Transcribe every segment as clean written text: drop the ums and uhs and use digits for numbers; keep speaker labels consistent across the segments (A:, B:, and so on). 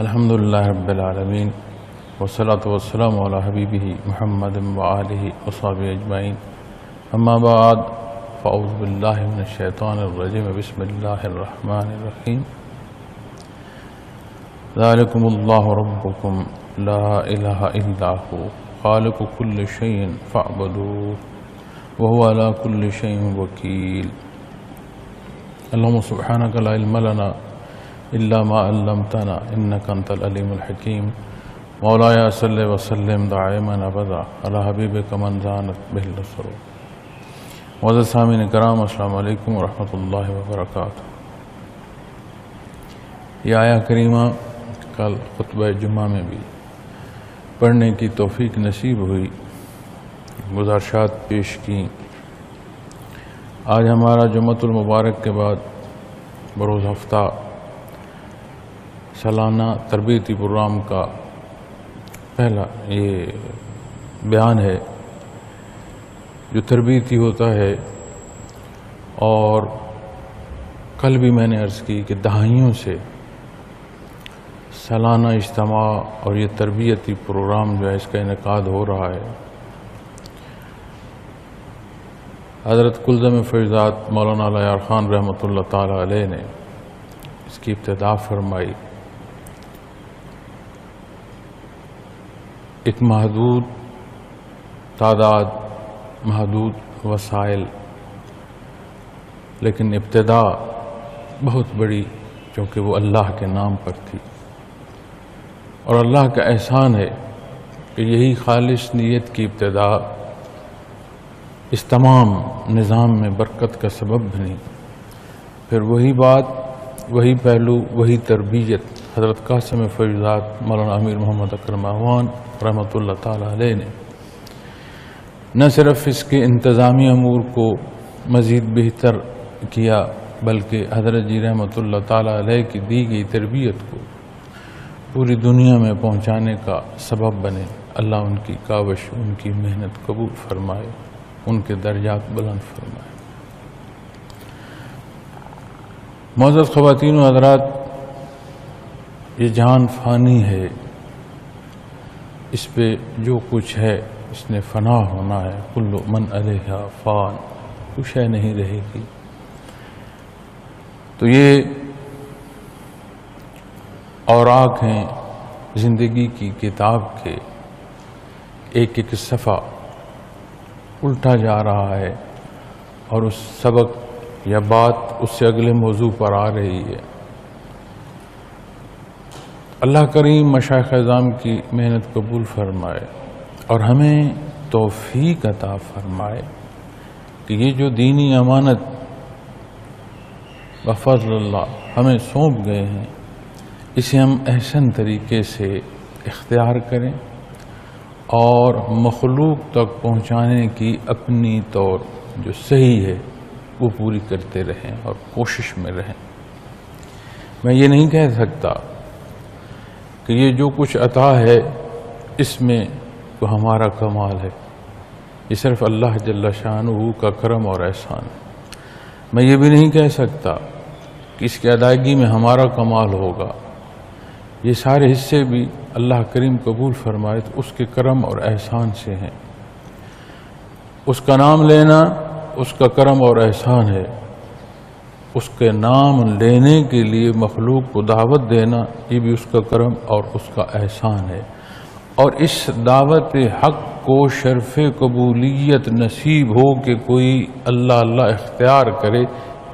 A: الحمد للہ رب العالمین والصلاة والسلام علی حبیبہ محمد وآلہ وصحبہ اجمعین اما بعد فاعوذ باللہ من الشیطان الرجیم بسم اللہ الرحمن الرحیم ذالکم اللہ ربکم لا الہ الا ہو خالق کل شیء فاعبدوہ وهو على كل شيء وكيل اللهم سبحانك لا علم لنا إلا ما علمتنا إنك أنت العليم الحكيم مولاي صل وسلم دائما أبدا على حبيبك من زانت به الأسرور معزز سامعین کرام السلام علیکم ورحمۃ اللہ وبرکاتہ۔ یہ آیہ کریمہ کل خطبہ جمعہ میں بھی پڑھنے کی توفیق نصیب ہوئی، گزارشات پیش کی۔ آج ہمارا جمعۃ المبارک کے بعد بروز ہفتہ سالانہ تربیتی پروگرام کا پہلا یہ بیان ہے جو تربیتی ہوتا ہے، اور کل بھی میں نے عرض کی کہ دہائیوں سے سالانہ اجتماع اور یہ تربیتی پروگرام جو ہے اس کا انعقاد ہو رہا ہے۔ حضرت کلزم فیضات مولانا علیار خان رحمۃ اللہ تعالی علیہ نے اس کی ابتدا فرمائی۔ ایک محدود تعداد، محدود وسائل، لیکن ابتدا بہت بڑی، چونکہ وہ اللہ کے نام پر تھی، اور اللہ کا احسان ہے کہ یہی خالص نیت کی ابتدا اس تمام نظام میں برکت کا سبب بنی۔ پھر وہی بات، وہی پہلو، وہی تربیت حضرت قاسم فیضات مولانا امیر محمد اکرم اخوان رحمۃ اللہ تعالی علیہ نے نہ صرف اس کے انتظامی امور کو مزید بہتر کیا، بلکہ حضرت جی رحمۃ اللہ تعالی علیہ کی دی گئی تربیت کو پوری دنیا میں پہنچانے کا سبب بنے۔ اللہ ان کی کاوش، ان کی محنت قبول فرمائے، ان کے درجات بلند فرمائے۔ معزز خواتین و حضرات، یہ جہان فانی ہے، اس پہ جو کچھ ہے اس نے فنا ہونا ہے۔ کل من علیہا فان، کچھ ہے نہیں رہے گی۔ تو یہ اوراق ہیں زندگی کی کتاب کے، ایک ایک صفحہ الٹا جا رہا ہے، اور اس سبق یا بات اس سے اگلے موضوع پر آ رہی ہے۔ اللہ کریم مشائخ اعظام کی محنت قبول فرمائے اور ہمیں توفیق عطا فرمائے کہ یہ جو دینی امانت بفضل اللہ ہمیں سونپ گئے ہیں، اسے ہم احسن طریقے سے اختیار کریں اور مخلوق تک پہنچانے کی اپنی طور جو صحیح ہے وہ پوری کرتے رہیں اور کوشش میں رہیں۔ میں یہ نہیں کہہ سکتا کہ یہ جو کچھ عطا ہے اس میں تو ہمارا کمال ہے، یہ صرف اللہ جل شانہ کا کرم اور احسان ہے۔ میں یہ بھی نہیں کہہ سکتا کہ اس کی ادائیگی میں ہمارا کمال ہوگا، یہ سارے حصے بھی اللہ کریم قبول فرمائے تو اس کے کرم اور احسان سے ہیں۔ اس کا نام لینا اس کا کرم اور احسان ہے، اس کے نام لینے کے لیے مخلوق کو دعوت دینا یہ بھی اس کا کرم اور اس کا احسان ہے، اور اس دعوت حق کو شرف قبولیت نصیب ہو کہ کوئی اللہ اللہ اختیار کرے،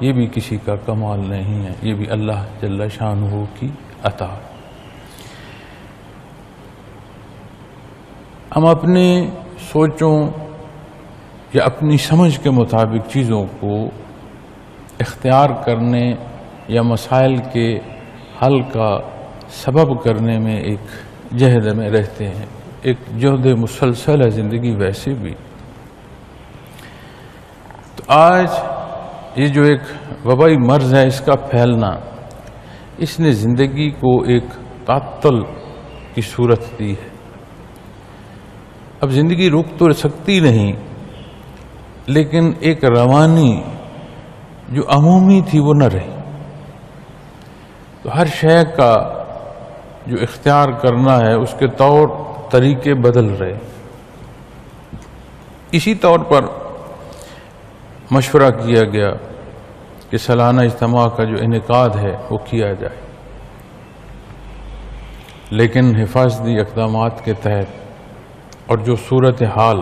A: یہ بھی کسی کا کمال نہیں ہے، یہ بھی اللہ جل شانہ کی عطا۔ ہم اپنی سوچوں یا اپنی سمجھ کے مطابق چیزوں کو اختیار کرنے یا مسائل کے حل کا سبب کرنے میں ایک جہد میں رہتے ہیں، ایک جہد مسلسل ہے زندگی ویسے بھی۔ تو آج یہ جو ایک وبائی مرض ہے اس کا پھیلنا، اس نے زندگی کو ایک تعطل کی صورت دی ہے۔ اب زندگی رک تو سکتی نہیں، لیکن ایک روانی جو عمومی تھی وہ نہ رہی۔ تو ہر شے کا جو اختیار کرنا ہے اس کے طور طریقے بدل رہے. اسی طور پر مشورہ کیا گیا کہ سالانہ اجتماع کا جو انعقاد ہے وہ کیا جائے، لیکن حفاظتی اقدامات کے تحت اور جو صورتحال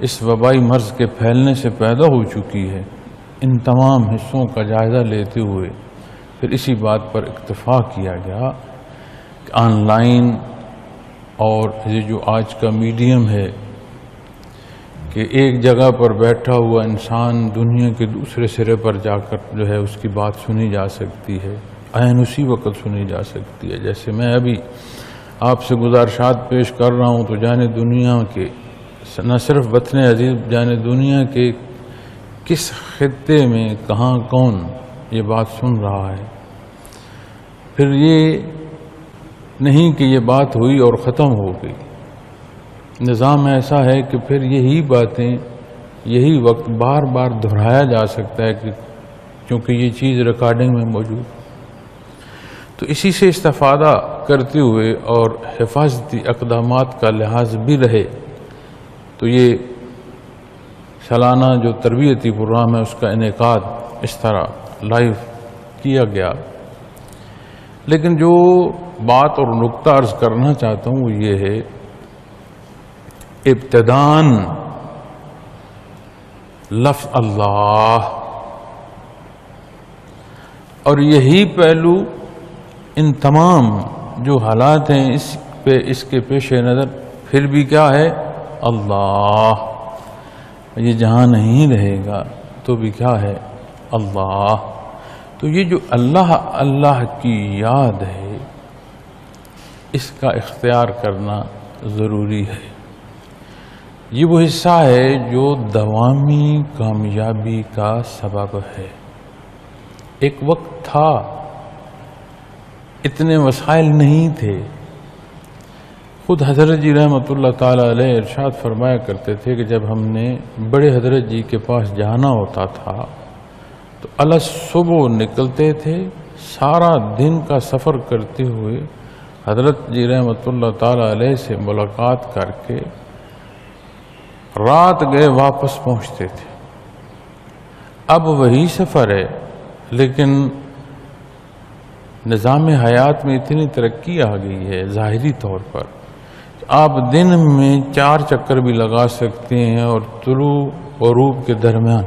A: اس وبائی مرض کے پھیلنے سے پیدا ہو چکی ہے، ان تمام حصوں کا جائزہ لیتے ہوئے پھر اسی بات پر اکتفا کیا گیا کہ آن لائن اور یہ جو آج کا میڈیم ہے کہ ایک جگہ پر بیٹھا ہوا انسان دنیا کے دوسرے سرے پر جا کر جو ہے اس کی بات سنی جا سکتی ہے، عین اسی وقت سنی جا سکتی ہے. جیسے میں ابھی آپ سے گزارشات پیش کر رہا ہوں تو جانے دنیا کے نہ صرف وطن عزیز، جانے دنیا کے کس خطے میں کہاں کون یہ بات سن رہا ہے. پھر یہ نہیں کہ یہ بات ہوئی اور ختم ہو گئی. نظام ایسا ہے کہ پھر یہی باتیں یہی وقت بار بار دہرایا جا سکتا ہے کہ کیونکہ یہ چیز ریکارڈنگ میں موجود. تو اسی سے استفادہ کرتے ہوئے اور حفاظتی اقدامات کا لحاظ بھی رہے تو یہ سالانہ جو تربیتی پروگرام ہے اس کا انعقاد اس طرح لائیو کیا گیا. لیکن جو بات اور نقطہ عرض کرنا چاہتا ہوں وہ یہ ہے، ابتداً لفظ اللہ اور یہی پہلو ان تمام جو حالات ہیں اس کے پیش نظر پھر بھی کیا ہے، اللہ. یہ جہاں نہیں رہے گا تو بھی کیا ہے، اللہ. تو یہ جو اللہ اللہ کی یاد ہے اس کا اختیار کرنا ضروری ہے. یہ وہ حصہ ہے جو دوامی کامیابی کا سبب ہے. ایک وقت تھا اتنے وسائل نہیں تھے. خود حضرت جی رحمۃ اللہ تعالیٰ علیہ ارشاد فرمایا کرتے تھے کہ جب ہم نے بڑے حضرت جی کے پاس جانا ہوتا تھا تو صبح نکلتے تھے، سارا دن کا سفر کرتے ہوئے حضرت جی رحمۃ اللہ تعالیٰ علیہ سے ملاقات کر کے رات گئے واپس پہنچتے تھے. اب وہی سفر ہے لیکن نظام حیات میں اتنی ترقی آ گئی ہے ظاہری طور پر آپ دن میں 4 چکر بھی لگا سکتے ہیں اور طلوع و غروب کے درمیان.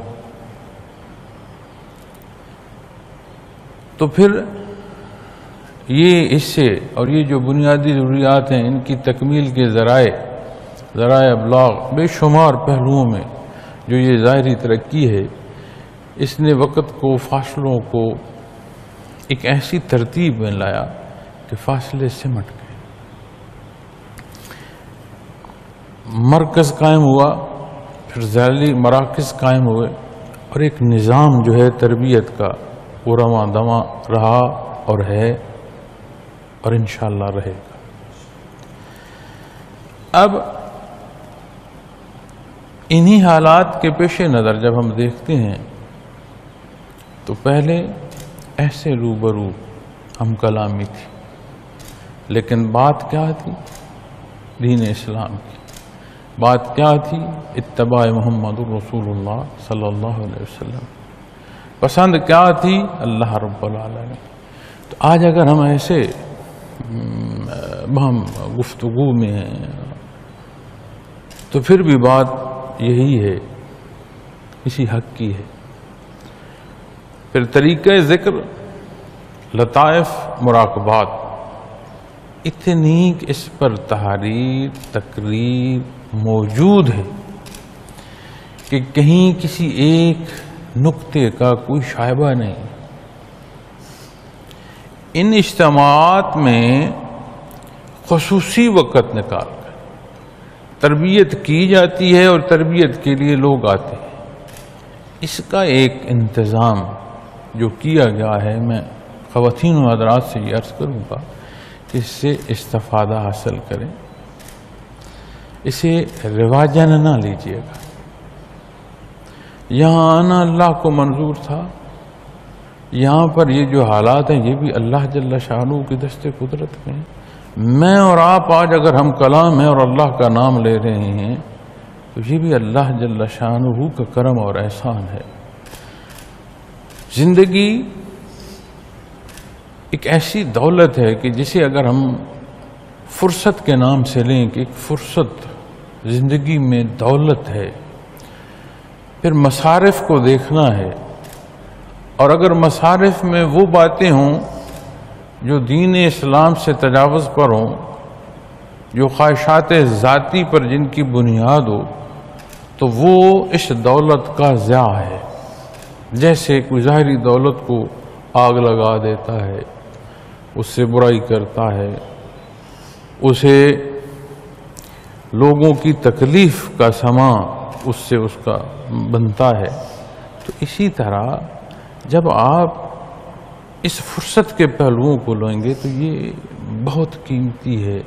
A: تو پھر یہ اس سے اور یہ جو بنیادی ضروریات ہیں ان کی تکمیل کے ذرائع ابلاغ بے شمار پہلوؤں میں جو یہ ظاہری ترقی ہے اس نے وقت کو، فاصلوں کو ایک ایسی ترتیب میں لایا کہ فاصلے سمٹ گئے. مرکز قائم ہوا، پھر ذیلی مراکز قائم ہوئے اور ایک نظام جو ہے تربیت کا وہ رواں دواں رہا اور ہے اور انشاءاللہ رہے گا. اب انہی حالات کے پیش نظر جب ہم دیکھتے ہیں تو پہلے ایسے روبرو ہم کلامی تھی، لیکن بات کیا تھی؟ دین اسلام کی بات کیا تھی؟ اتباع محمد رسول اللہ صلی اللہ علیہ وسلم. پسند کیا تھی؟ اللہ رب العالمین. تو آج اگر ہم ایسے ہم گفتگو میں ہیں تو پھر بھی بات یہی ہے، اسی حق کی ہے. پھر طریقہ ذکر، لطائف، مراقبات اتنی کہ اس پر تحریر تقریر موجود ہے کہ کہیں کسی ایک نقطے کا کوئی شائبہ نہیں. ان اجتماعات میں خصوصی وقت نکال کر تربیت کی جاتی ہے اور تربیت کے لیے لوگ آتے ہیں. اس کا ایک انتظام جو کیا گیا ہے، میں خواتین و حضرات سے یہ عرض کروں گا کہ اس سے استفادہ حاصل کریں، اسے رواجن نہ لیجیے گا. یہاں آنا اللہ کو منظور تھا یہاں پر یہ جو حالات ہیں یہ بھی اللہ جل شانہ کی دست قدرت میں ہیں۔ میں اور آپ آج اگر ہم کلام ہیں اور اللہ کا نام لے رہے ہیں تو یہ بھی اللہ جل شانہ کا کرم اور احسان ہے۔ زندگی ایک ایسی دولت ہے کہ جسے اگر ہم فرصت کے نام سے لیں کہ ایک فرصت زندگی میں دولت ہے، پھر مصارف کو دیکھنا ہے، اور اگر مصارف میں وہ باتیں ہوں جو دین اسلام سے تجاوز پر ہوں، جو خواہشات ذاتی پر جن کی بنیاد ہو، تو وہ اس دولت کا ضیاع ہے۔ جیسے کوئی ظاہری دولت کو آگ لگا دیتا ہے، اس سے برائی کرتا ہے، اسے لوگوں کی تکلیف کا سامان اس سے اس کا بنتا ہے، تو اسی طرح جب آپ اس فرصت کے پہلوؤں کو لیں گے تو یہ بہت قیمتی ہے۔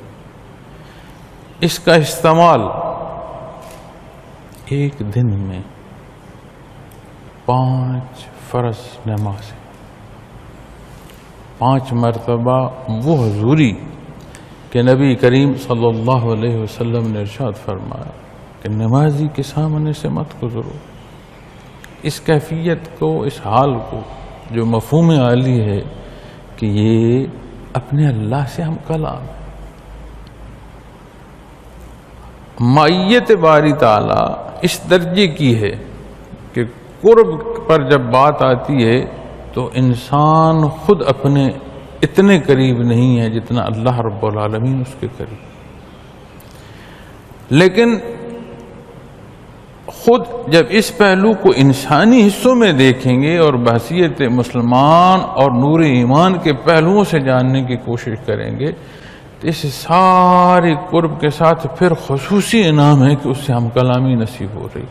A: اس کا استعمال ایک دن میں 5 فرض نمازیں، 5 مرتبہ وہ حضوری کہ نبی کریم صلی اللہ علیہ وسلم نے ارشاد فرمایا کہ نمازی کے سامنے سے مت گزرو۔ اس کیفیت کو، اس حال کو جو مفہوم عالی ہے کہ یہ اپنے اللہ سے ہم کلام ہیں۔ معیت باری تعالی اس درجے کی ہے کہ قرب پر جب بات آتی ہے تو انسان خود اپنے اتنے قریب نہیں ہے جتنا اللہ رب العالمین اس کے قریب۔ لیکن خود جب اس پہلو کو انسانی حصوں میں دیکھیں گے اور بحیثیت مسلمان اور نور ایمان کے پہلوؤں سے جاننے کی کوشش کریں گے تو اس سارے قرب کے ساتھ پھر خصوصی انعام ہے کہ اس سے ہم کلامی نصیب ہو رہی۔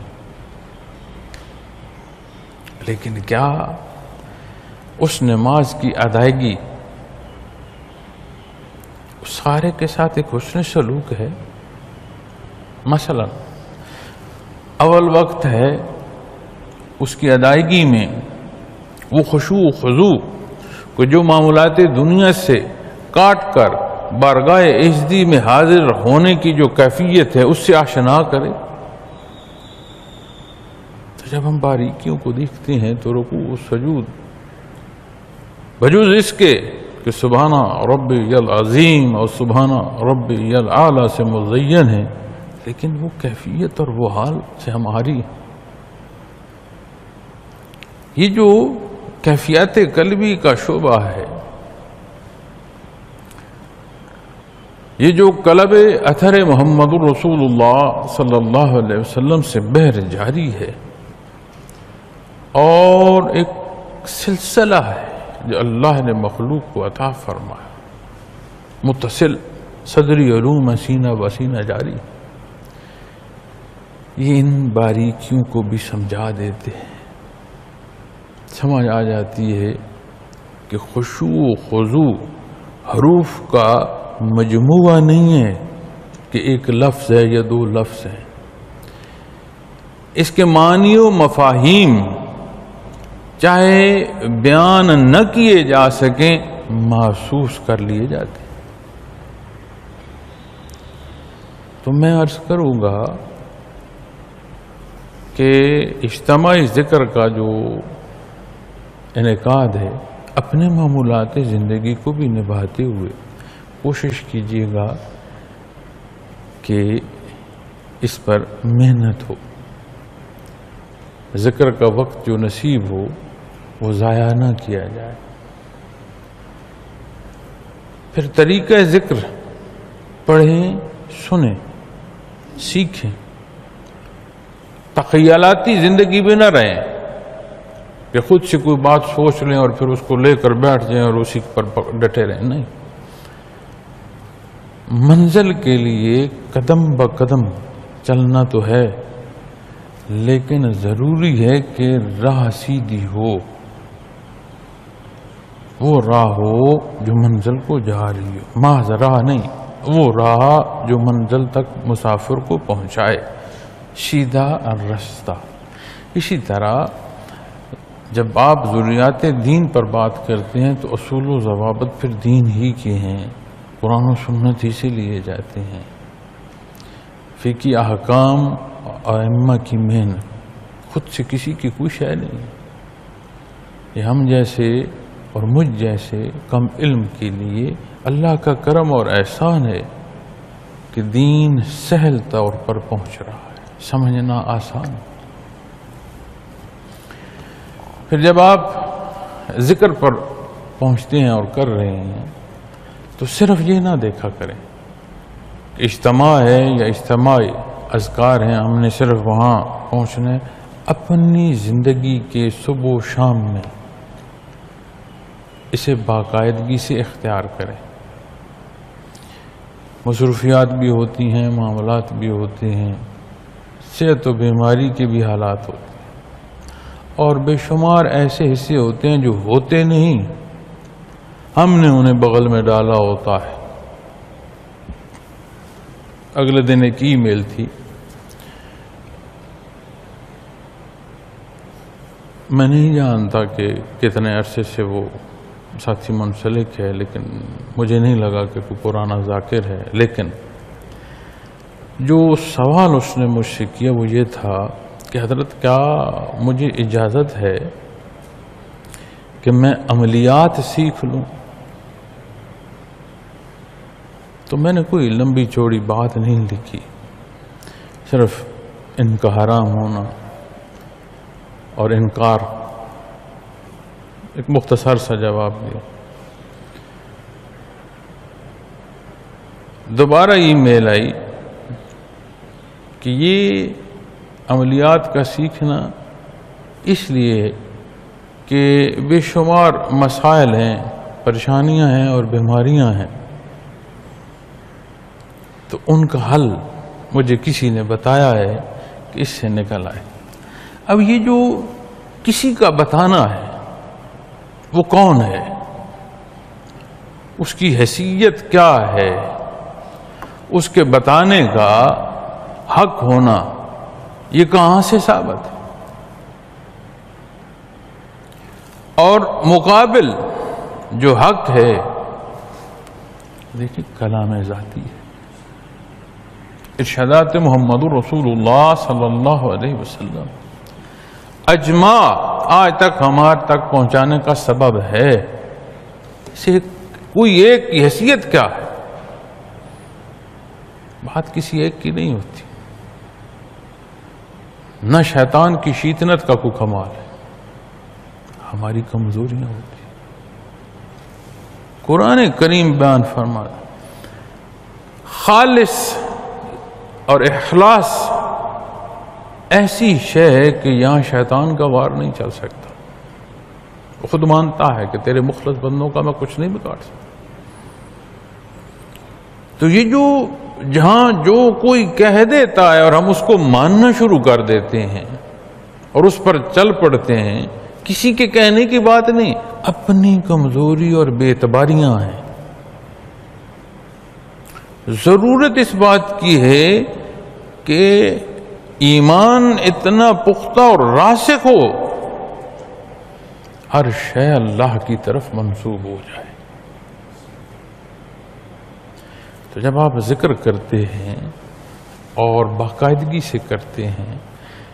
A: لیکن کیا اس نماز کی ادائیگی اس سارے کے ساتھ ایک حسن سلوک ہے؟ مثلا اول وقت ہے اس کی ادائیگی میں وہ خشوع و خضوع کو جو معاملات دنیا سے کاٹ کر بارگاہ عزتی میں حاضر ہونے کی جو کیفیت ہے اس سے آشنا کرے۔ تو جب ہم باریکیوں کو دیکھتے ہیں تو رکوع و سجود بجوز اس کے کہ سبحانہ ربی العظیم اور سبحانہ ربی الاعلی سے مزین ہے، لیکن وہ کیفیت اور وہ حال سے ہماری یہ جو کیفیت قلبی کا شعبہ ہے، یہ جو قلب اثر محمد رسول اللہ صلی اللہ علیہ وسلم سے بہر جاری ہے اور ایک سلسلہ ہے جو اللہ نے مخلوق کو عطا فرمایا، متصل صدری علوم سینہ بسینہ جاری، یہ ان باریکیوں کو بھی سمجھا دیتے ہیں۔ سمجھ آ جاتی ہے کہ خشوع و خضوع حروف کا مجموعہ نہیں ہے کہ ایک لفظ ہے یا 2 لفظ ہیں، اس کے معنی و مفاہیم چاہے بیان نہ کیے جا سکیں محسوس کر لیے جاتے ہیں۔ تو میں عرض کروں گا کہ اجتماعی ذکر کا جو انعقاد ہے اپنے معمولات زندگی کو بھی نبھاتے ہوئے کوشش کیجیے گا کہ اس پر محنت ہو، ذکر کا وقت جو نصیب ہو وہ ضائع نہ کیا جائے۔ پھر طریقہ ذکر پڑھیں، سنیں، سیکھیں، تخیلاتی زندگی میں نہ رہیں کہ خود سے کوئی بات سوچ لیں اور پھر اس کو لے کر بیٹھ جائیں اور اسی پر ڈٹے رہیں۔ نہیں، منزل کے لیے قدم بہ قدم چلنا تو ہے، لیکن ضروری ہے کہ راہ سیدھی ہو، وہ راہ ہو جو منزل کو جا رہی ہو، محض راہ نہیں، وہ راہ جو منزل تک مسافر کو پہنچائے، سیدھا راستہ۔ اسی طرح جب آپ ضروریات دین پر بات کرتے ہیں تو اصول و ضوابط پھر دین ہی کے ہیں، قرآن و سنت ہی سے لیے جاتے ہیں۔ فقہی احکام ائمہ کی محنت خود سے کسی کی کوئی شے نہیں، یہ ہم جیسے اور مجھ جیسے کم علم کے لیے اللہ کا کرم اور احسان ہے کہ دین سہل طور پر پہنچ رہا ہے، سمجھنا آسان۔ پھر جب آپ ذکر پر پہنچتے ہیں اور کر رہے ہیں تو صرف یہ نہ دیکھا کریں کہ اجتماع ہے یا اجتماعی اذکار ہیں، ہم نے صرف وہاں پہنچنا ہے۔ اپنی زندگی کے صبح و شام میں اسے باقاعدگی سے اختیار کریں۔ مصروفیات بھی ہوتی ہیں، معاملات بھی ہوتے ہیں، صحت و بیماری کے بھی حالات ہوتے ہیں، اور بے شمار ایسے حصے ہوتے ہیں جو ہوتے نہیں، ہم نے انہیں بغل میں ڈالا ہوتا ہے۔ اگلے دن ایک ای میل تھی، میں نہیں جانتا کہ کتنے عرصے سے وہ ساتھی منسلک ہے، لیکن مجھے نہیں لگا کہ کوئی پرانا ذاکر ہے، لیکن جو سوال اس نے مجھ سے کیا وہ یہ تھا کہ حضرت کیا مجھے اجازت ہے کہ میں عملیات سیکھ لوں؟ تو میں نے کوئی لمبی چوڑی بات نہیں لکھی، صرف ان کا حرام ہونا اور انکار، ایک مختصر سا جواب دیا۔ دوبارہ ای میل آئی کہ یہ عملیات کا سیکھنا اس لیے کہ بے شمار مسائل ہیں، پریشانیاں ہیں اور بیماریاں ہیں، تو ان کا حل مجھے کسی نے بتایا ہے کہ اس سے نکل آئے۔ اب یہ جو کسی کا بتانا ہے وہ کون ہے، اس کی حیثیت کیا ہے، اس کے بتانے کا حق ہونا یہ کہاں سے ثابت ہے؟ اور مقابل جو حق ہے، دیکھیں کلام ذاتی ہے، ارشادات محمد رسول اللہ صلی اللہ علیہ وسلم اجماع آج تک ہمارے تک پہنچانے کا سبب ہے، اسے کوئی ایک کی حیثیت کیا ہے؟ بات کسی ایک کی نہیں ہوتی، نہ شیطان کی شیطنت کا کوئی کمال ہے، ہماری کمزوریاں ہوتی۔ قرآن کریم بیان فرماتا خالص اور اخلاص ایسی شے ہے کہ یہاں شیطان کا وار نہیں چل سکتا، وہ خود مانتا ہے کہ تیرے مخلص بندوں کا میں کچھ نہیں بگاڑ سکتا۔ تو یہ جو جہاں جو کوئی کہہ دیتا ہے اور ہم اس کو ماننا شروع کر دیتے ہیں اور اس پر چل پڑتے ہیں، کسی کے کہنے کی بات نہیں، اپنی کمزوری اور بے اعتباریاں ہیں۔ ضرورت اس بات کی ہے کہ ایمان اتنا پختہ اور راسخ ہو، ہر شے اللہ کی طرف منسوب ہو جائے۔ تو جب آپ ذکر کرتے ہیں اور باقاعدگی سے کرتے ہیں،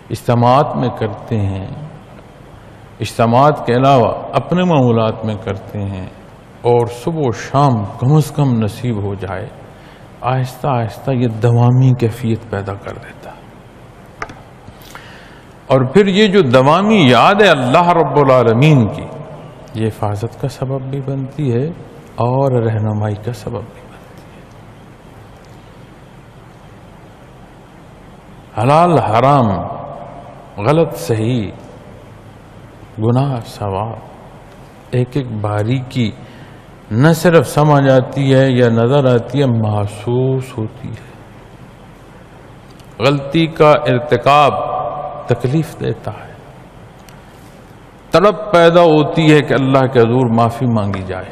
A: اجتماعات میں کرتے ہیں، اجتماعات کے علاوہ اپنے معمولات میں کرتے ہیں، اور صبح و شام کم از کم نصیب ہو جائے، آہستہ آہستہ یہ دوامی کیفیت پیدا کر دیتا ہے۔ اور پھر یہ جو دوامی یاد ہے اللہ رب العالمین کی، یہ حفاظت کا سبب بھی بنتی ہے اور رہنمائی کا سبب بھی بنتی ہے۔ حلال حرام، غلط صحیح، گناہ ثواب، ایک ایک باریکی نہ صرف سمجھ آتی ہے یا نظر آتی ہے، محسوس ہوتی ہے۔ غلطی کا ارتکاب تکلیف دیتا ہے، طلب پیدا ہوتی ہے کہ اللہ کے حضور معافی مانگی جائے۔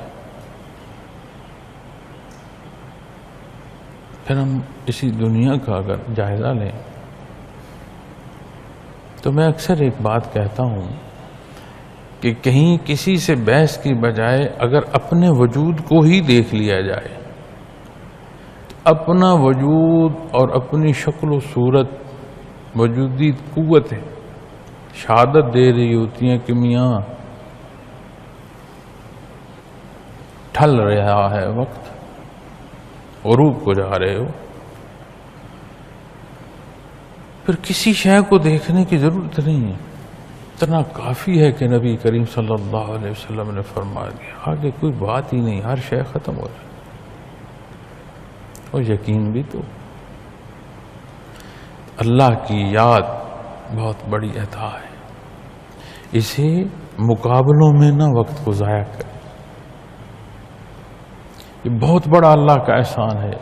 A: پھر ہم اسی دنیا کا اگر جائزہ لیں تو میں اکثر ایک بات کہتا ہوں کہ کہیں کسی سے بحث کی بجائے اگر اپنے وجود کو ہی دیکھ لیا جائے، اپنا وجود اور اپنی شکل و صورت وجودی قوت ہے شہادت دے رہی ہوتی ہیں کہ میاں ٹھل رہا ہے وقت، غروب کو جا رہے ہو، پھر کسی شے کو دیکھنے کی ضرورت نہیں ہے، اتنا کافی ہے کہ نبی کریم صلی اللہ علیہ وسلم نے فرما دیا، آگے کوئی بات ہی نہیں، ہر شے ختم ہو جائے۔ اور یقین بھی تو اللہ کی یاد بہت بڑی عطا ہے، اسے مقابلوں میں نہ وقت کو ضائع کرے، یہ بہت بڑا اللہ کا احسان ہے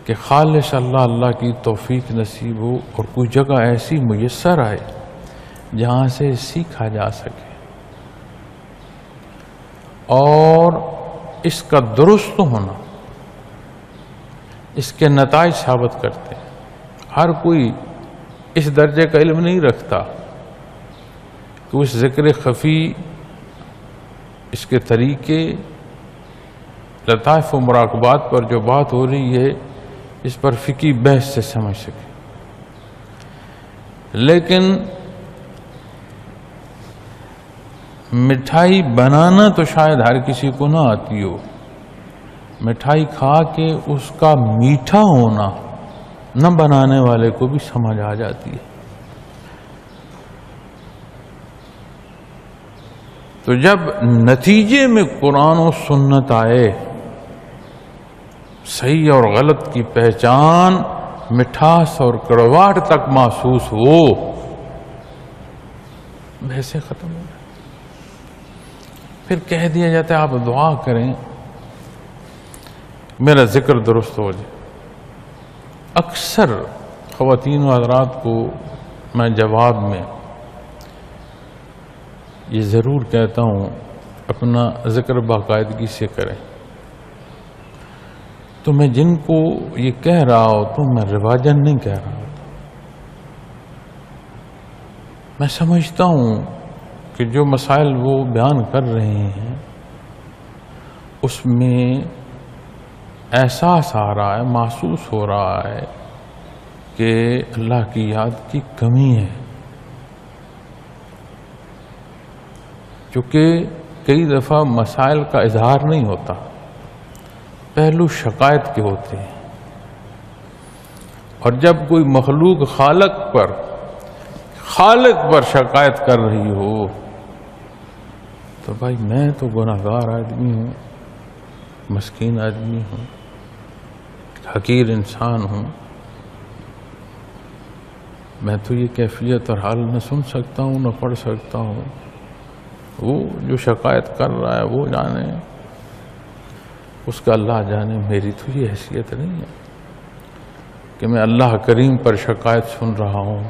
A: کہ خالص اللہ کی توفیق نصیب ہو اور کوئی جگہ ایسی میسر آئے جہاں سے سیکھا جا سکے اور اس کا درست ہونا اس کے نتائج ثابت کرتے ہیں۔ ہر کوئی اس درجے کا علم نہیں رکھتا کہ اس ذکر خفی، اس کے طریقے، لطائف و مراقبات پر جو بات ہو رہی ہے اس پر فقہی بحث سے سمجھ سکے، لیکن مٹھائی بنانا تو شاید ہر کسی کو نہ آتی ہو، مٹھائی کھا کے اس کا میٹھا ہونا نہ بنانے والے کو بھی سمجھ آ جاتی ہے۔ تو جب نتیجے میں قرآن و سنت آئے، صحیح اور غلط کی پہچان، مٹھاس اور کڑواہٹ تک محسوس ہو، بحثیں ختم ہو جائیں، پھر کہہ دیا جاتا ہے آپ دعا کریں میرا ذکر درست ہو جائے۔ اکثر خواتین و حضرات کو میں جواب میں یہ ضرور کہتا ہوں اپنا ذکر باقاعدگی سے کریں، تو میں جن کو یہ کہہ رہا ہوتا ہوں میں رواجن نہیں کہہ رہا ہوتا، میں سمجھتا ہوں کہ جو مسائل وہ بیان کر رہے ہیں اس میں احساس آ رہا ہے، محسوس ہو رہا ہے کہ اللہ کی یاد کی کمی ہے، چونکہ کئی دفعہ مسائل کا اظہار نہیں ہوتا، پہلو شکایت کے ہوتے ہیں، اور جب کوئی مخلوق خالق پر شکایت کر رہی ہو تو بھائی میں تو گناہگار آدمی ہوں، مسکین آدمی ہوں، حقیر انسان ہوں، میں تو یہ کیفیت اور حال نہ سن سکتا ہوں نہ پڑھ سکتا ہوں، وہ جو شکایت کر رہا ہے وہ جانے، اس کا اللہ جانے، میری تو یہ حیثیت نہیں ہے کہ میں اللہ کریم پر شکایت سن رہا ہوں۔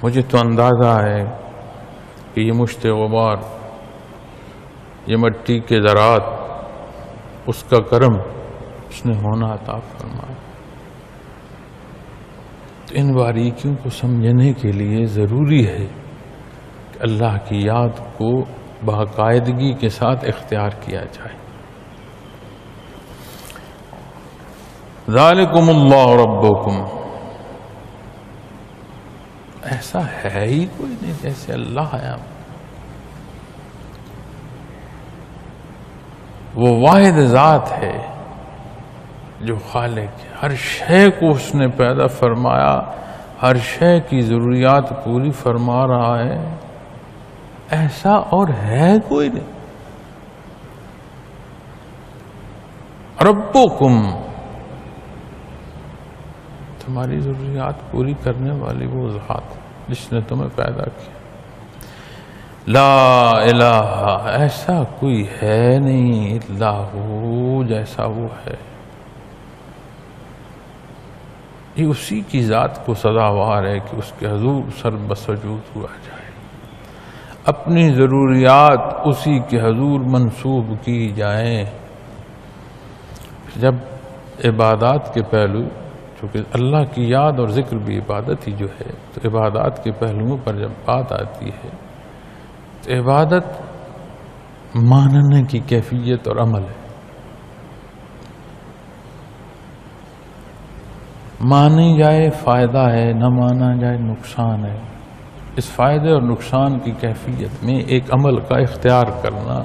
A: مجھے تو اندازہ ہے کہ یہ مشت غبار، یہ مٹی کے ذرات، اس کا کرم اس نے ہونا عطا فرمایا۔ تو ان باریکیوں کو سمجھنے کے لیے ضروری ہے کہ اللہ کی یاد کو باقاعدگی کے ساتھ اختیار کیا جائے۔ ذالکم اللہ ربکم، ایسا ہے ہی کوئی نہیں جیسے اللہ ہے، وہ واحد ذات ہے جو خالق ہے، ہر شے کو اس نے پیدا فرمایا، ہر شے کی ضروریات پوری فرما رہا ہے، ایسا اور ہے کوئی نہیں۔ ربکم، تمہاری ضروریات پوری کرنے والی وہ ذات جس نے تمہیں پیدا کیا۔ لا الہ، ایسا کوئی ہے نہیں الا ہو، جیسا وہ ہے، یہ اسی کی ذات کو سزاوار ہے کہ اس کے حضور سر بسجود ہوا جائے، اپنی ضروریات اسی کے حضور منسوب کی جائیں۔ جب عبادات کے پہلو چونکہ اللہ کی یاد اور ذکر بھی عبادت ہی جو ہے، تو عبادات کے پہلوؤں پر جب بات آتی ہے تو عبادت ماننے کی کیفیت اور عمل ہے۔ مانی جائے فائدہ ہے، نہ مانا جائے نقصان ہے۔ اس فائدے اور نقصان کی کیفیت میں ایک عمل کا اختیار کرنا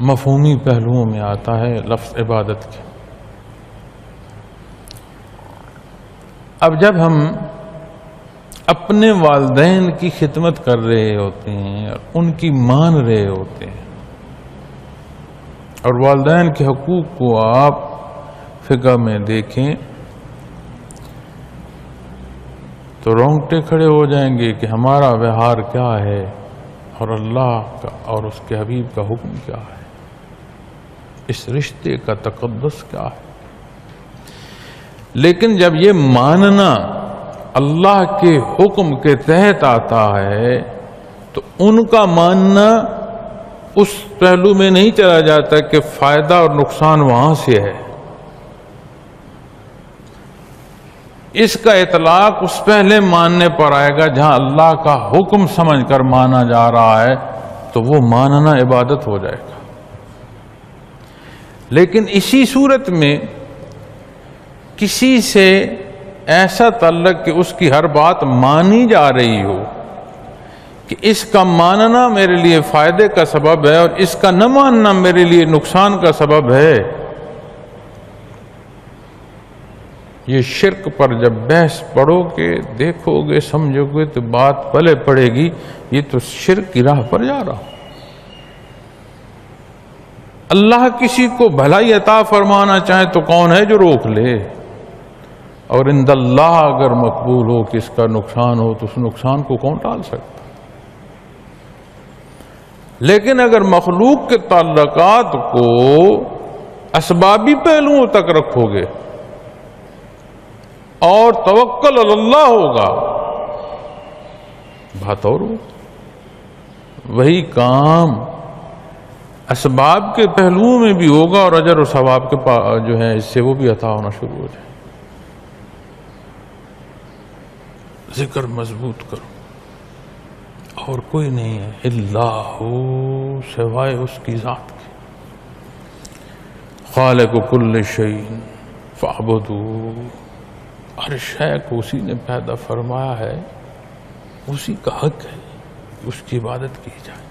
A: مفہومی پہلوؤں میں آتا ہے لفظ عبادت کے۔ اب جب ہم اپنے والدین کی خدمت کر رہے ہوتے ہیں اور ان کی مان رہے ہوتے ہیں، اور والدین کے حقوق کو آپ فقہ میں دیکھیں تو رونگٹے کھڑے ہو جائیں گے کہ ہمارا ویہار کیا ہے اور اللہ کا اور اس کے حبیب کا حکم کیا ہے، اس رشتے کا تقدس کیا ہے۔ لیکن جب یہ ماننا اللہ کے حکم کے تحت آتا ہے تو ان کا ماننا اس پہلو میں نہیں چلا جاتا کہ فائدہ اور نقصان وہاں سے ہے۔ اس کا اطلاق اس پہلے ماننے پر آئے گا جہاں اللہ کا حکم سمجھ کر مانا جا رہا ہے، تو وہ ماننا عبادت ہو جائے گا۔ لیکن اسی صورت میں کسی سے ایسا تعلق کہ اس کی ہر بات مانی جا رہی ہو کہ اس کا ماننا میرے لیے فائدے کا سبب ہے اور اس کا نہ ماننا میرے لیے نقصان کا سبب ہے، یہ شرک پر جب بحث پڑھو گے، دیکھو گے، سمجھو گے تو بات پلے پڑے گی، یہ تو شرک کی راہ پر جا رہا ہوں۔ اللہ کسی کو بھلائی عطا فرمانا چاہے تو کون ہے جو روک لے؟ اور عند اللہ اگر مقبول ہو کہ اس کا نقصان ہو تو اس نقصان کو کون ٹال سکتا؟ لیکن اگر مخلوق کے تعلقات کو اسبابی پہلوؤں تک رکھو گے اور توکل علی اللہ ہوگا، بات اور ہو، وہی کام اسباب کے پہلوؤں میں بھی ہوگا اور اجر و ثواب کے جو ہے اس سے وہ بھی عطا ہونا شروع ہو جائے۔ ذکر مضبوط کرو، اور کوئی نہیں ہے اللہ سوائے اس کی ذات کے، خالق کل شیء فاعبدوہ، ہر شے کو اسی نے پیدا فرمایا ہے، اسی کا حق ہے کہ اس کی عبادت کی جائے۔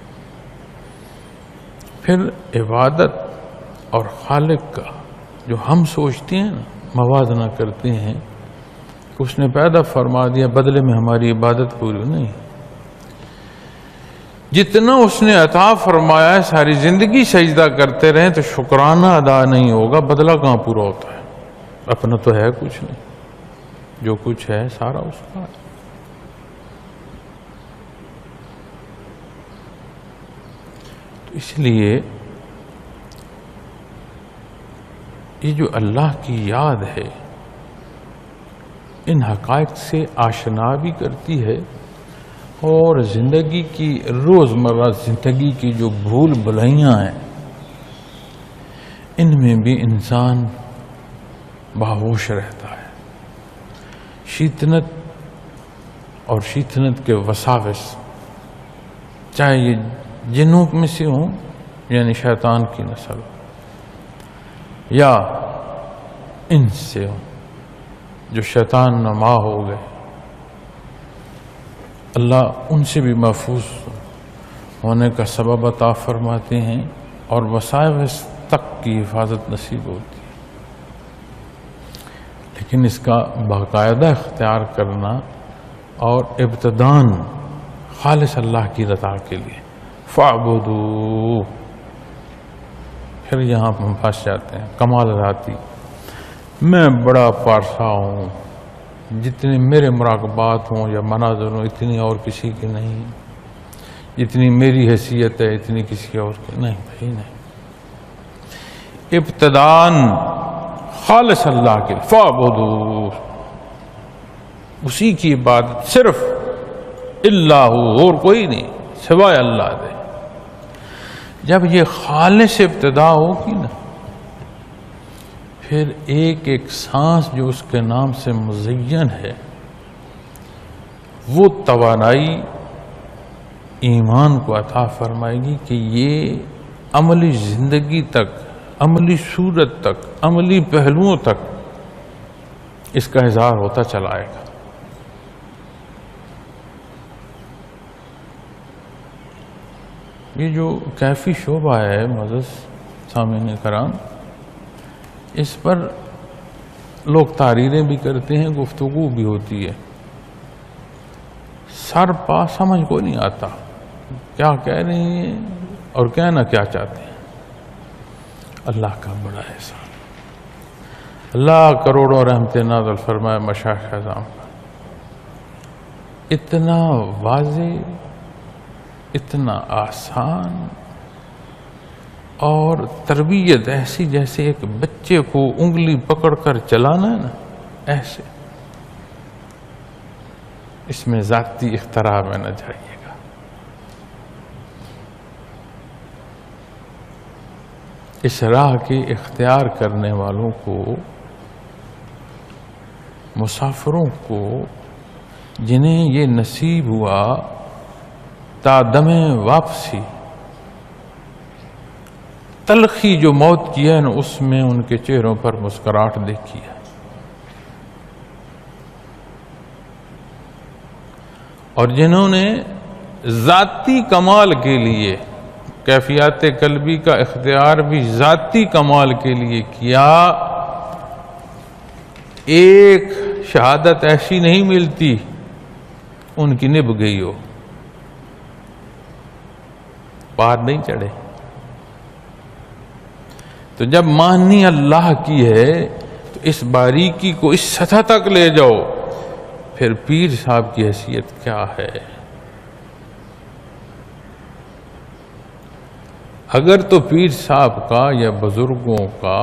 A: پھر عبادت اور خالق کا جو ہم سوچتے ہیں نا، موازنہ کرتے ہیں کہ اس نے پیدا فرما دیا، بدلے میں ہماری عبادت پوری نہیں، جتنا اس نے عطا فرمایا ہے ساری زندگی سجدہ کرتے رہیں تو شکرانہ ادا نہیں ہوگا، بدلہ کہاں پورا ہوتا ہے؟ اپنا تو ہے کچھ نہیں، جو کچھ ہے سارا اس کا ہے۔ تو اس لیے یہ جو اللہ کی یاد ہے ان حقائق سے آشنا بھی کرتی ہے، اور زندگی کی روزمرہ زندگی کی جو بھول بھلائیاں ہیں ان میں بھی انسان باہوش رہتا ہے۔ شیطنت اور شیطنت کے وساوس، چاہے یہ جنوں میں سے ہوں یعنی شیطان کی نسل، یا ان سے ہوں جو شیطان نما ہو گئے، اللہ ان سے بھی محفوظ ہونے کا سبب عطا فرماتے ہیں اور وساوس تک کی حفاظت نصیب ہوتی ہے۔ لیکن اس کا باقاعدہ اختیار کرنا اور ابتداً خالص اللہ کی رضا کے لیے فاعبدوہ، پھر یہاں ہم پھنس جاتے ہیں کمال ذاتی، میں بڑا پارسا ہوں، جتنے میرے مراقبات ہوں یا مناظر ہوں اتنی اور کسی کی نہیں، جتنی میری حیثیت ہے اتنی کسی اور کی نہیں، بھائی نہیں۔ ابتداً خالص اللہ کے فاعبدوہ، اسی کی عبادت صرف اللہ اور کوئی نہیں سوائے اللہ دے۔ جب یہ خالص ابتدا ہوگی نا پھر ایک ایک سانس جو اس کے نام سے مزین ہے، وہ توانائی ایمان کو عطا فرمائے گی کہ یہ عملی زندگی تک، عملی صورت تک، عملی پہلوؤں تک اس کا اظہار ہوتا چلا آئے گا۔ یہ جو کیفی شعبہ ہے معزز سامعین کرام، اس پر لوگ تعریریں بھی کرتے ہیں، گفتگو بھی ہوتی ہے، سر پا سمجھ کو نہیں آتا کیا کہہ رہے ہیں اور کہنا کیا چاہتے ہیں۔ اللہ کا بڑا احسان، اللہ کروڑوں رحمت نازل فرمائے مشائخ اعظام پر، اتنا واضح، اتنا آسان، اور تربیت ایسی جیسے ایک بچے کو انگلی پکڑ کر چلانا ہے نا، ایسے اس میں ذاتی اختراع میں نہ جائیے گا۔ اس راہ کے اختیار کرنے والوں کو، مسافروں کو، جنہیں یہ نصیب ہوا تا دم واپسی، تلخی جو موت کی ہے نا، اس میں ان کے چہروں پر مسکراہٹ دیکھی ہے، اور جنہوں نے ذاتی کمال کے لیے، کیفیات قلبی کا اختیار بھی ذاتی کمال کے لیے کیا، ایک شہادت ایسی نہیں ملتی ان کی نبھ گئی ہو، پار نہیں چڑھے۔ تو جب ماننی اللہ کی ہے تو اس باریکی کو اس سطح تک لے جاؤ، پھر پیر صاحب کی حیثیت کیا ہے؟ اگر تو پیر صاحب کا یا بزرگوں کا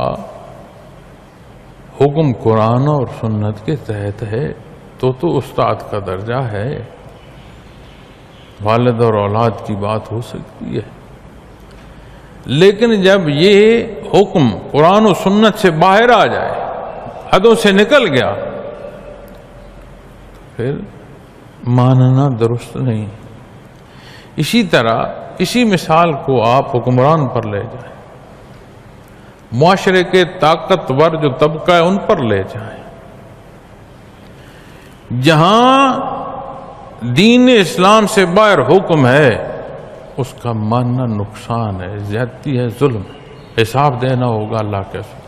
A: حکم قرآن اور سنت کے تحت ہے تو استاد کا درجہ ہے، والد اور اولاد کی بات ہو سکتی ہے، لیکن جب یہ حکم قرآن و سنت سے باہر آ جائے، حدوں سے نکل گیا، پھر ماننا درست نہیں۔ اسی طرح اسی مثال کو آپ حکمران پر لے جائیں، معاشرے کے طاقتور جو طبقہ ہے ان پر لے جائیں، جہاں دین اسلام سے باہر حکم ہے اس کا ماننا نقصان ہے، زیادتی ہے، ظلم ہے، حساب دینا ہوگا اللہ کے ساتھ۔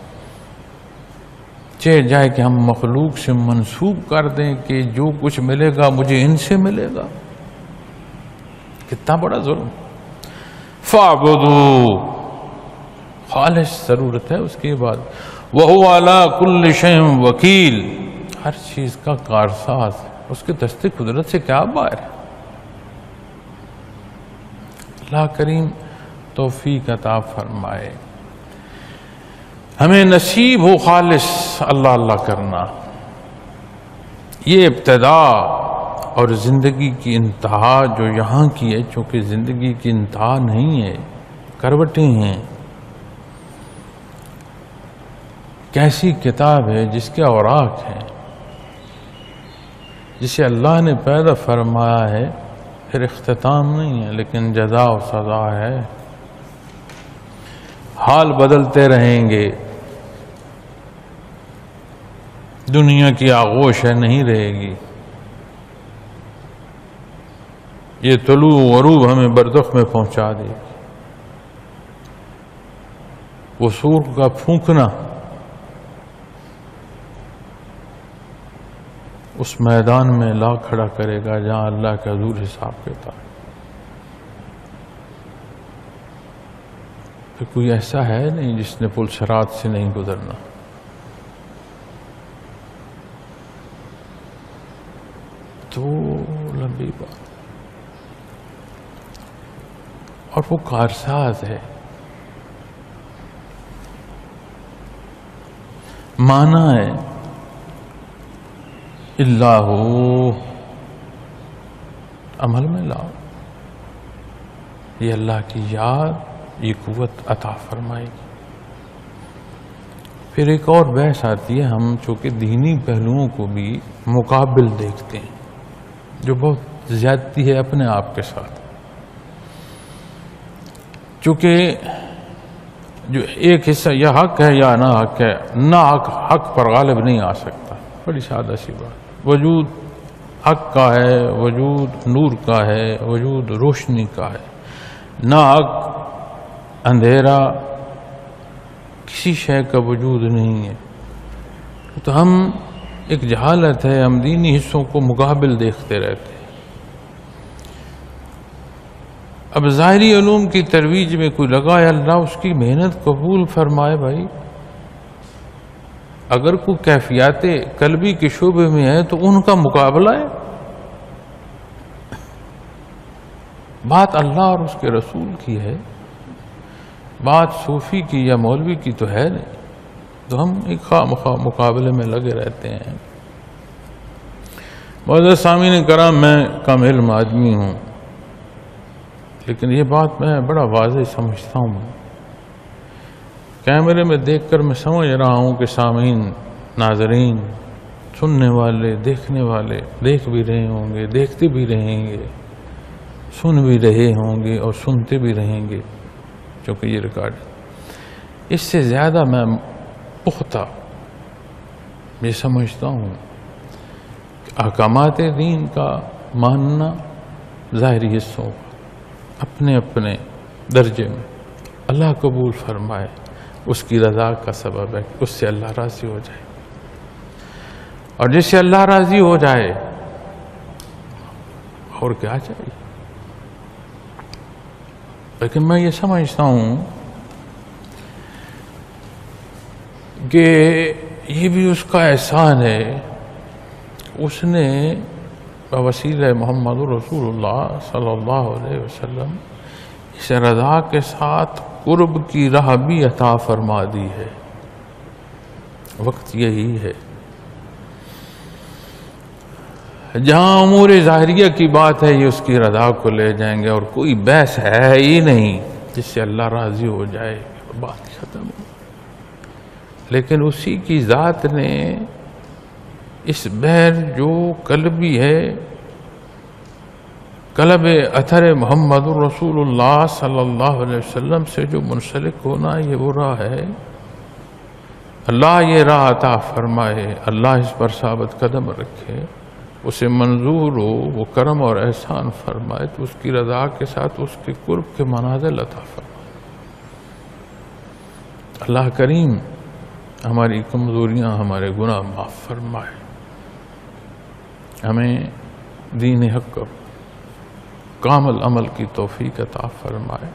A: چاہے جائے کہ ہم مخلوق سے منسوب کر دیں کہ جو کچھ ملے گا مجھے ان سے ملے گا، کتنا بڑا ظلم۔ فَاعْبُدُوا، خالص ضرورت ہے اس کے بعد، وَهُوَ عَلَىٰ كُلِّ شَيْءٍ وَكِيلٌ، ہر چیز کا کارساز، اس کے دست قدرت سے کیا باہر ہے۔ اللہ کریم توفیق عطا فرمائے، ہمیں نصیب ہو خالص اللہ اللہ کرنا۔ یہ ابتدا اور زندگی کی انتہا جو یہاں کی ہے، چونکہ زندگی کی انتہا نہیں ہے، کروٹیں ہیں۔ کیسی کتاب ہے جس کے اوراق ہیں، جسے اللہ نے پیدا فرمایا ہے، پھر اختتام نہیں ہے لیکن جزا و سزا ہے، حال بدلتے رہیں گے، دنیا کی آغوش ہے نہیں رہے گی، یہ طلوع غروب ہمیں برزخ میں پہنچا دے گی، وہ سور کا پھونکنا اس میدان میں لا کھڑا کرے گا جہاں اللہ کا حضور حساب کہتا ہے۔ پھر کوئی ایسا ہے نہیں جس نے پل صراط سے نہیں گزرنا۔ تو لمبی بات، اور وہ کارساز ہے، مانا ہے اللہ، عمل میں لاؤ، یہ اللہ کی یاد، یہ قوت عطا فرمائے گی۔ پھر ایک اور بحث آتی ہے، ہم چونکہ دینی پہلوؤں کو بھی مقابل دیکھتے ہیں، جو بہت زیادتی ہے اپنے آپ کے ساتھ، چونکہ جو ایک حصہ یا حق ہے یا نہ حق ہے، نہ حق پر غالب نہیں آ سکتا، بڑی سادہ سی بات۔ وجود حق کا ہے، وجود نور کا ہے، وجود روشنی کا ہے، نہ حق اندھیرا کسی شے کا وجود نہیں ہے۔ تو ہم ایک جہالت ہے، ہم دینی حصوں کو مقابل دیکھتے رہتے ہیں۔ اب ظاہری علوم کی ترویج میں کوئی لگا ہے، اللہ اس کی محنت قبول فرمائے بھائی۔ اگر کوئی کیفیات قلبی کے شعبے میں ہے تو ان کا مقابلہ ہے۔ بات اللہ اور اس کے رسول کی ہے، بات صوفی کی یا مولوی کی تو ہے نہیں، تو ہم ایک خواہ مقابلے میں لگے رہتے ہیں۔ معزز سامعین کرام، میں کم علم آدمی ہوں، لیکن یہ بات میں بڑا واضح سمجھتا ہوں۔ کیمرے میں دیکھ کر میں سمجھ رہا ہوں کہ سامعین، ناظرین، سننے والے، دیکھنے والے دیکھ بھی رہے ہوں گے، دیکھتے بھی رہیں گے، سن بھی رہے ہوں گے اور سنتے بھی رہیں گے، چونکہ یہ ریکارڈ ہے۔ اس سے زیادہ میں پختہ یہ سمجھتا ہوں کہ احکامات دین کا ماننا ظاہری حصوں کا اپنے اپنے درجے میں اللہ قبول فرمائے، اس کی رضا کا سبب ہے کہ اس سے اللہ راضی ہو جائے، اور جس سے اللہ راضی ہو جائے اور کیا چاہیے۔ لیکن میں یہ سمجھتا ہوں کہ یہ بھی اس کا احسان ہے، اس نے بوسیلہ محمد رسول اللہ صلی اللہ علیہ وسلم اس رضا کے ساتھ قرب کی راہ بھی عطا فرما دی ہے۔ وقت یہی ہے جہاں امور ظاہریہ کی بات ہے، یہ اس کی رضا کو لے جائیں گے، اور کوئی بحث ہے ہی نہیں جس سے اللہ راضی ہو جائے، بات ختم ہو۔ لیکن اسی کی ذات نے اس بحر جو قلبی ہے، قلب اثر محمد رسول اللہ صلی اللہ علیہ وسلم سے جو منسلک ہونا، یہ وہ راہ ہے۔ اللہ یہ راہ عطا فرمائے، اللہ اس پر ثابت قدم رکھے، اسے منظور ہو، وہ کرم اور احسان فرمائے، تو اس کی رضا کے ساتھ اس کے قرب کے منازل عطا فرمائے۔ اللہ کریم ہماری کمزوریاں، ہمارے گناہ معاف فرمائے، ہمیں دین حق کامل عمل کی توفیق عطا فرمائے،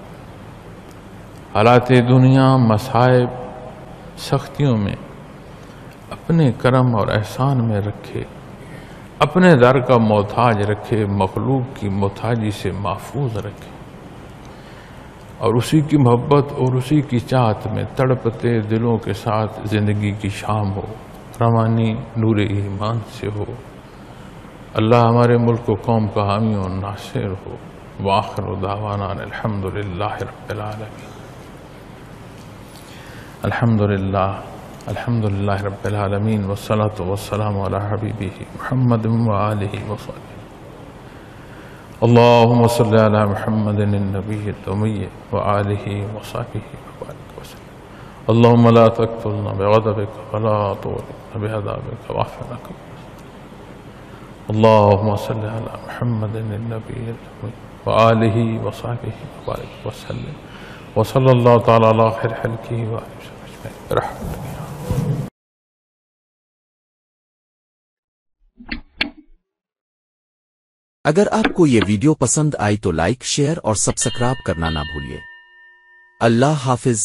A: حالات دنیا، مصائب، سختیوں میں اپنے کرم اور احسان میں رکھے، اپنے در کا محتاج رکھے، مخلوق کی محتاجی سے محفوظ رکھے، اور اسی کی محبت اور اسی کی چاہت میں تڑپتے دلوں کے ساتھ زندگی کی شام ہو، روانی نور ایمان سے ہو۔ اللہ ہمارے ملک و قوم کا حامی و ناصر ہو۔ وآخر دعوانا الحمدللہ رب العالمین۔ الحمدللہ رب العالمین، والصلاة والسلام علی حبیبہ محمد وآلہ وصحبہ۔ اللہم صلی علی محمد النبی الأمی وآلہ وصحبہ وبارک وسلم۔ اللہم لا تقتلنا بغضبک ولا تغرقنا بعذابک واغفر لنا۔ اللہم صلی علی محمد النبی الأمی وآلہ وصحبہ وبارک وسلم، وصلی اللہ تعالی علی خیر خلقہ وآلہ وسلم برحمتہ۔
B: اگر آپ کو یہ ویڈیو پسند آئی تو لائک، شیئر اور سبسکرائب کرنا نہ بھولیے۔ اللہ حافظ۔